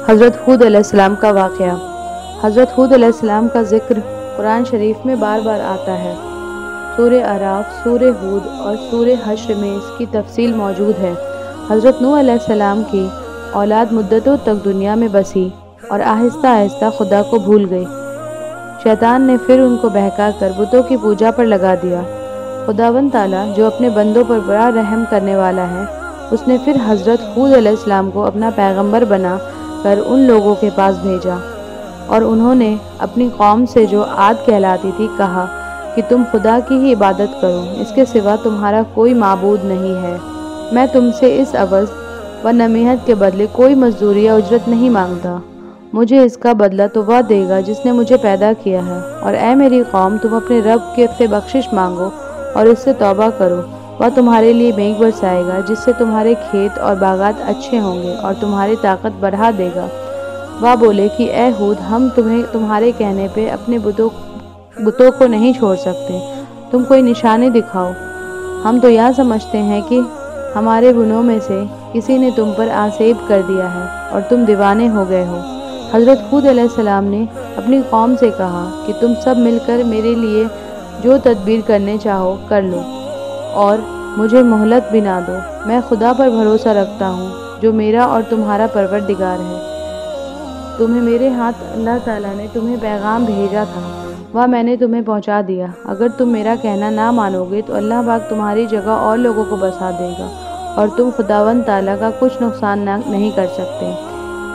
حضرت ہود علیہ السلام کا واقعہ۔ حضرت ہود علیہ السلام کا ذکر قرآن شریف میں بار بار آتا ہے۔ سورہ اعراف، سورہ ہود اور سورہ حشر میں اس کی تفصیل موجود ہے۔ حضرت نوح علیہ السلام کی اولاد مدتوں تک دنیا میں بسی اور آہستہ آہستہ خدا کو بھول گئی۔ شیطان نے پھر ان کو بہکا کر بتوں کی پوجا پر لگا دیا۔ خداوند تعالیٰ جو اپنے بندوں پر بڑا رحم کرنے والا ہے، اس نے پھر حضرت ہود علیہ السلام کو اپنا پیغمبر بنا کر ان لوگوں کے پاس بھیجا، اور انہوں نے اپنی قوم سے جو عاد کہلاتی تھی کہا کہ تم خدا کی ہی عبادت کرو، اس کے سوا تمہارا کوئی معبود نہیں ہے۔ میں تم سے اس عوض و نصیحت کے بدلے کوئی مزدوری یا اجرت نہیں مانگتا، مجھے اس کا بدلہ تو وہ دے گا جس نے مجھے پیدا کیا ہے۔ اور اے میری قوم، تم اپنے رب سے بخشش مانگو اور اس سے توبہ کرو، وہ تمہارے لیے میگھ برسائے گا جس سے تمہارے کھیت اور باغات اچھے ہوں گے اور تمہاری طاقت بڑھا دے گا۔ وہ بولے کہ اے ہود، ہم تمہارے کہنے پہ اپنے بتوں کو نہیں چھوڑ سکتے، تم کوئی نشانی دکھاؤ۔ ہم تو یہ سمجھتے ہیں کہ ہمارے بنوں میں سے کسی نے تم پر آسیب کر دیا ہے اور تم دیوانے ہو گئے ہو۔ حضرت ہود علیہ السلام نے اپنی قوم سے کہا کہ تم سب مل کر میرے لیے جو تدبیر کرنے چاہو کر لو اور مجھے مہلت بھی نہ دو۔ میں خدا پر بھروسہ رکھتا ہوں جو میرا اور تمہارا پروردگار ہے۔ تمہیں میرے ہاتھ اللہ تعالیٰ نے تمہیں پیغام بھیجا تھا، وہ میں نے تمہیں پہنچا دیا۔ اگر تم میرا کہنا نہ مانو گے تو اللہ پاک تمہاری جگہ اور لوگوں کو بسا دے گا اور تم خداوند تعالیٰ کا کچھ نقصان نہیں کر سکتے۔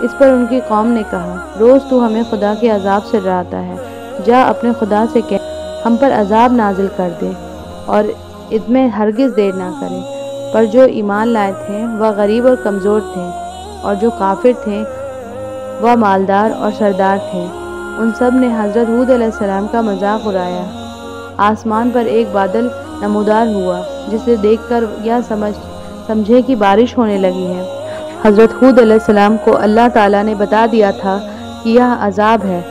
اس پر ان کی قوم نے کہا، روز تو ہمیں خدا کے عذاب سے ڈراتا ہے، جا اپنے خدا سے کہہ ہم پر عذاب نازل کر دے اور اس میں ہرگز دیر نہ کرے۔ پر جو ایمان لائے تھے وہ غریب اور کمزور تھے، اور جو کافر تھے وہ مالدار اور سردار تھے۔ ان سب نے حضرت ہود علیہ السلام کا مذاق اڑایا۔ آسمان پر ایک بادل نمودار ہوا جسے دیکھ کر یہ سمجھے کہ بارش ہونے لگی ہے۔ حضرت ہود علیہ السلام کو اللہ تعالیٰ نے بتا دیا تھا کہ یہ عذاب ہے،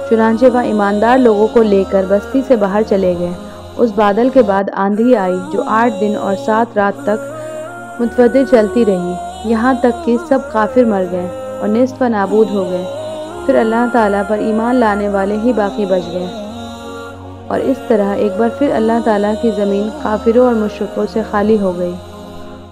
چنانچہ وہ ایماندار لوگوں کو لے کر بستی سے باہر چلے گئے۔ اس بادل کے بعد آندھی آئی جو 8 دن اور 7 رات تک متواتر چلتی رہی، یہاں تک کہ سب کافر مر گئے اور نصف نابود ہو گئے۔ پھر اللہ تعالیٰ پر ایمان لانے والے ہی باقی بچ گئے، اور اس طرح ایک بار پھر اللہ تعالیٰ کی زمین کافروں اور مشرکوں سے خالی ہو گئی۔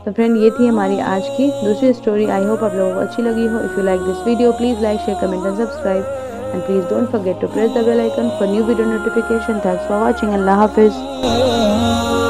تو فرینڈ، یہ تھی ہماری آج کی دوسری اسٹوری۔ آئی ہوپ آپ لوگوں کو اچھی لگی ہو۔ If you like this video please like, share, comment and subscribe, and please don't forget to press the bell icon for new video notification. Thanks for watching. اللہ حافظ۔